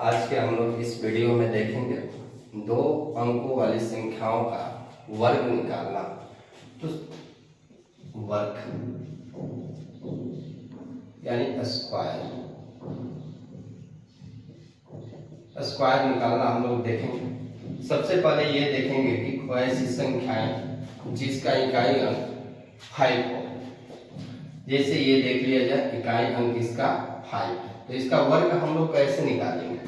आज के हम लोग इस वीडियो में देखेंगे दो अंकों वाली संख्याओं का वर्ग निकालना। तो वर्ग यानी स्क्वायर निकालना हम लोग देखेंगे। सबसे पहले ये देखेंगे कि कोई ऐसी संख्याएं जिसका इकाई अंक 5 हो। जैसे ये देख लिया जाए, इकाई अंक इसका 5 है, तो इसका वर्ग हम लोग कैसे निकालेंगे।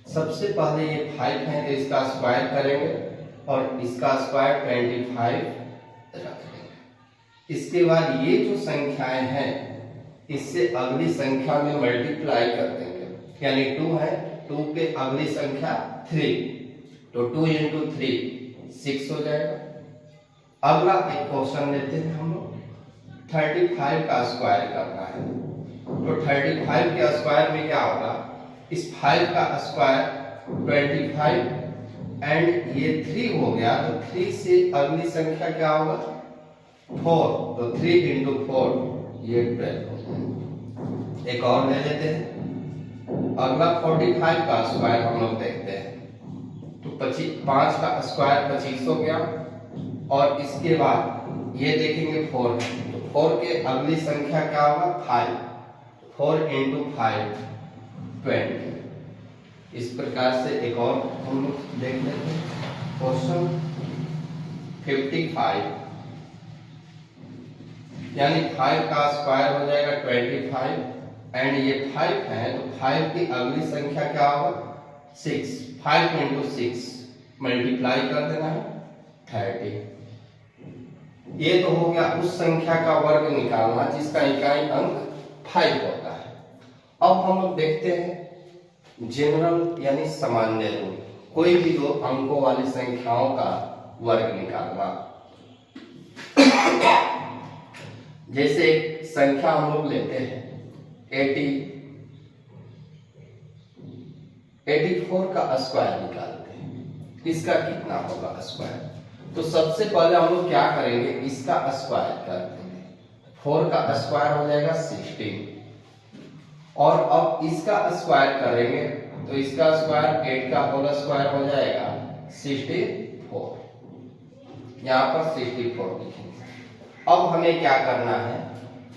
सबसे पहले ये 5 है तो इसका स्क्वायर करेंगे और इसका स्क्वायर 25 रख देंगे। इसके बाद ये जो संख्याएं हैं इससे अगली संख्या में मल्टीप्लाई कर देंगे, यानी 2 है, 2 के अगली संख्या 3, तो 2 into 3 6 हो जाएगा। अगला एक क्वेश्चन लेते हैं हम लोग, 35 का स्क्वायर करना है। तो 35 के स्क्वायर में क्या होगा, इस 5 का स्क्वायर 25 एंड ये 3 हो गया, तो 3 से अगली संख्या क्या होगा 4, तो 3 into 4 ये 12 हो जाएगा। एक और ले लेते हैं, अगला 45 का स्क्वायर हम लोग देखते हैं। तो 5 का स्क्वायर 25 हो गया और इसके बाद ये देखेंगे 4 है, तो 4 के अगली संख्या क्या होगा 5, 4 into 5 20। इस प्रकार से एक और हम लोग देख लेते हैं क्वेश्चन 55, यानी 5 का स्क्वायर हो जाएगा 25 एंड ये 5 है, तो 5 की अगली संख्या क्या होगा 6, 5 into 6 मल्टीप्लाई कर देना है 30। ये तो हो गया उस संख्या का वर्ग निकालना जिसका इकाई अंक 5 होता है। अब हम लोग देखते हैं जनरल यानी सामान्य रूप, कोई भी दो अंकों वाली संख्याओं का वर्ग निकालना। जैसे एक संख्या हम लोग लेते हैं 84 का स्क्वायर निकालते हैं, इसका कितना होगा स्क्वायर। तो सबसे पहले हम लोग क्या करेंगे, इसका स्क्वायर कर देंगे। 4 का स्क्वायर हो जाएगा 16 और अब इसका स्क्वायर करेंगे तो इसका स्क्वायर 8 का होल स्क्वायर हो जाएगा 64, यहाँ पर 64 लिखेंगे। अब हमें क्या करना है,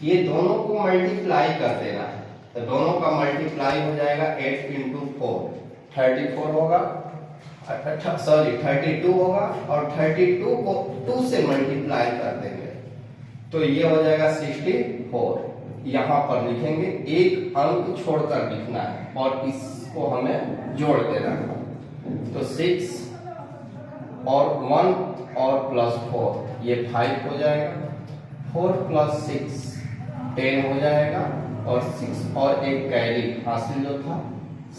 ये दोनों को मल्टीप्लाई कर देना है, तो दोनों का मल्टीप्लाई हो जाएगा 8 into 4 34 होगा, 32 होगा और 32 को 2 से मल्टीप्लाई कर देंगे तो ये हो जाएगा 64। यहाँ पर लिखेंगे, एक अंक छोड़कर लिखना है और इसको हमें जोड़ देना है। तो 6 और 1 और प्लस 4 ये 5 हो जाएगा, 4 plus 6 10 हो जाएगा और 6 और एक कैरी हासिल जो था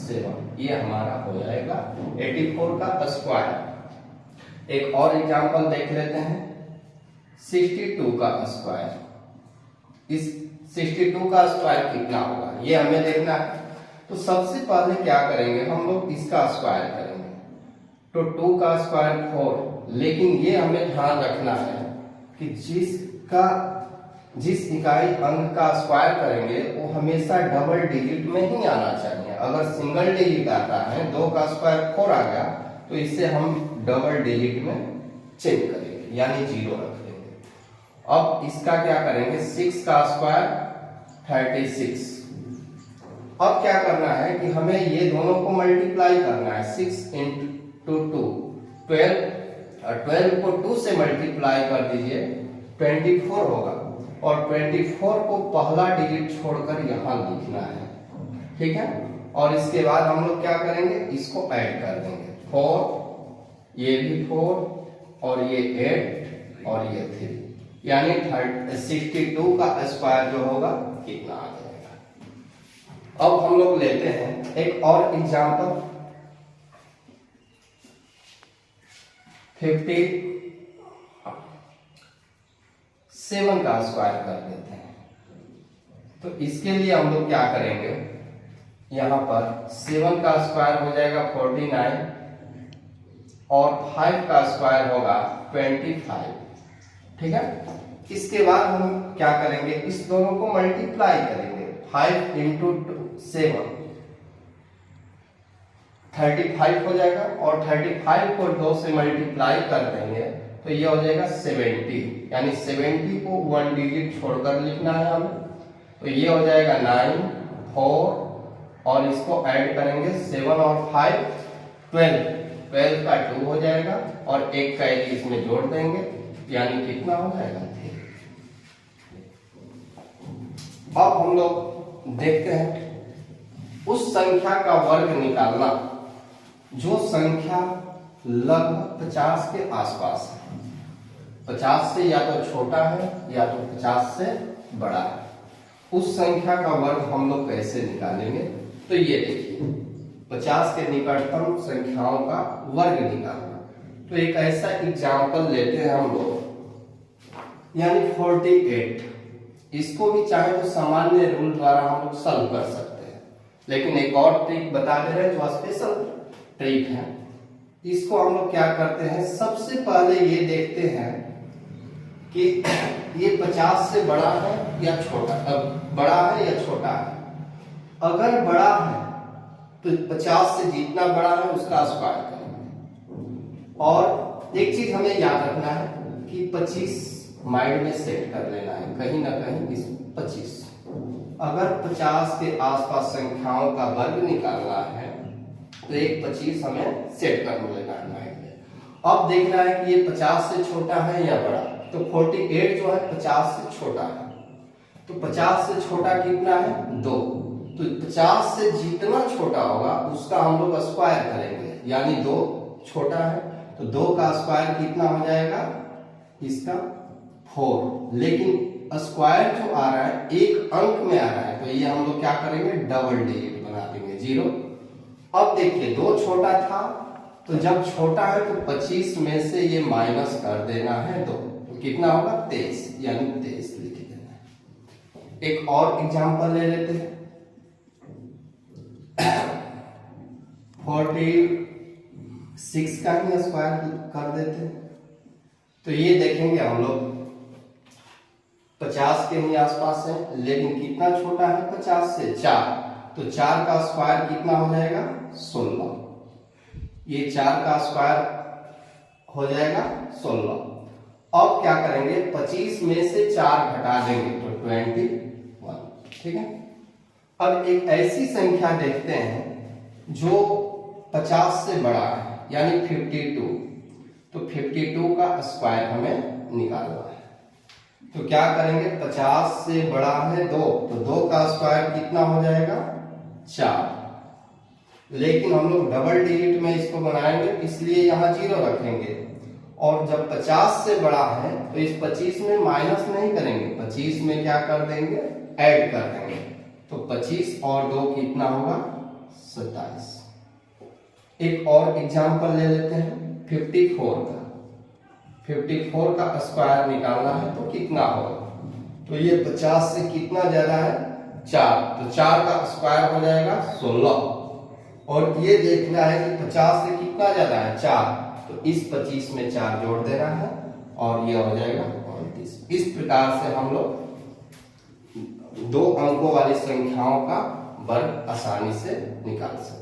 7, ये हमारा हो जाएगा 84 का स्क्वायर। एक और एग्जांपल देख लेते हैं 62 का स्क्वायर। इस 62 का स्क्वायर कितना होगा ये हमें देखना है। तो सबसे पहले क्या करेंगे, हम लोग इसका स्क्वायर करेंगे। तो 2 का स्क्वायर 4, लेकिन ये हमें ध्यान रखना है कि जिस इकाई अंक का स्क्वायर करेंगे वो हमेशा डबल डिजिट में ही आना चाहिए। अगर सिंगल डिजिट आता है, 2 का स्क्वायर 4 आ गया, तो इसे हम डबल डिजिट में चेंज करेंगे, यानी 0 रख देंगे। अब इसका क्या करेंगे, 6 का स्क्वायर 36। अब क्या करना है कि हमें ये दोनों को मल्टीप्लाई करना है, 6 into 2 12 को 2 से मल्टीप्लाई कर दीजिए 24 होगा और 24 को पहला डिजिट छोड़कर यहाँ लिखना है, ठीक है। और इसके बाद हम लोग क्या करेंगे, इसको ऐड कर देंगे, 4 ये भी 4 और ये 8 और ये 3, यानी 62 का स्क्वायर जो होगा कितना आ जाएगा। अब हम लोग लेते हैं एक और एग्जांपल 57 का स्क्वायर कर देते हैं। तो इसके लिए हम लोग क्या करेंगे, यहाँ पर 7 का स्क्वायर हो जाएगा 49 और 5 का स्क्वायर होगा 25, ठीक है। इसके बाद हम क्या करेंगे, इस दोनों को मल्टीप्लाई करेंगे, 5 into 7 35 हो जाएगा और 35 को 2 से मल्टीप्लाई कर देंगे तो ये हो जाएगा 70, यानी 70 को 1 डिजिट छोड़कर लिखना है हमें। तो ये हो जाएगा 9, 4 और इसको ऐड करेंगे 7 और 5 12, 12 का 2 हो जाएगा और एक कैरी इसमें जोड़ देंगे, यानी कितना हो जाएगा 3। अब हम लोग देखते हैं उस संख्या का वर्ग निकालना जो संख्या लगभग 50 के आसपास है। 50 से या तो छोटा है या तो 50 से बड़ा है। उस संख्या का वर्ग हम लोग कैसे निकालेंगे? तो ये देखिए 50 के निकटतम संख्याओं का वर्ग निकालना। तो एक ऐसा एग्जाम्पल लेते हैं हम लोग, यानी 48। इसको भी चाहे तो सामान्य रूल द्वारा हम लोग सॉल्व कर सकते हैं, लेकिन एक और ट्रिक बता दे रहे हैं जो स्पेशल ट्रिक है। इसको हम लोग क्या करते हैं, सबसे पहले ये देखते हैं कि ये 50 से बड़ा है या छोटा, बड़ा है या छोटा है। अगर बड़ा है तो 50 से जितना बड़ा है उसका स्क्वायर करेंगे। और एक चीज हमें याद रखना है कि 25 माइंड में सेट कर लेना है, कहीं ना कहीं इस 25। अगर 50 के आसपास संख्याओं का वर्ग निकालना है तो एक 25 हमें सेट कर लेना है माइंड में। अब देखना है कि ये 50 से छोटा है या बड़ा। तो 48 जो है 50 से छोटा है, तो 50 से छोटा कितना है 2। तो 50 से जितना छोटा होगा उसका हम लोग स्क्वायर करेंगे, यानी 2 छोटा है तो 2 का स्क्वायर कितना हो जाएगा इसका 4। लेकिन स्क्वायर जो आ रहा है एक अंक में आ रहा है तो ये हम लोग क्या करेंगे, डबल डिजिट बना देंगे 0। अब देखिए 2 छोटा था तो जब छोटा है तो 25 में से ये माइनस कर देना है 2, तो कितना होगा 23, यानी 23 लिख देना है। एक और एग्जांपल ले लेते हैं 46 का ही स्क्वायर कर देते हैं। तो ये देखेंगे हम लोग 50 के ही आसपास है, लेकिन कितना छोटा है 50 से 4, तो 4 का स्क्वायर कितना हो जाएगा 16। ये 4 का स्क्वायर हो जाएगा 16। अब क्या करेंगे 25 में से 4 घटा देंगे तो 21, ठीक है। अब एक ऐसी संख्या देखते हैं जो 50 से बड़ा है, यानी 52। तो 52 का स्क्वायर हमें निकालना है। तो क्या करेंगे 50 से बड़ा है 2, तो 2 का स्क्वायर कितना हो जाएगा 4। लेकिन हम लोग डबल डिजिट में इसको बनाएंगे इसलिए यहाँ 0 रखेंगे। और जब 50 से बड़ा है तो इस 25 में माइनस नहीं करेंगे, 25 में क्या कर देंगे ऐड कर देंगे। तो 25 और 2 कितना होगा 27। एक और एग्जांपल ले लेते हैं 54 का। 54 का स्क्वायर निकालना है तो कितना होगा, तो ये 50 से कितना ज्यादा है 4, तो 4 का स्क्वायर हो जाएगा 16। और ये देखना है कि 50 से कितना ज्यादा है 4, तो इस 25 में 4 जोड़ देना है और ये हो जाएगा 29। इस प्रकार से हम लोग 2 अंकों वाली संख्याओं का वर्ग आसानी से निकाल सकते हैं।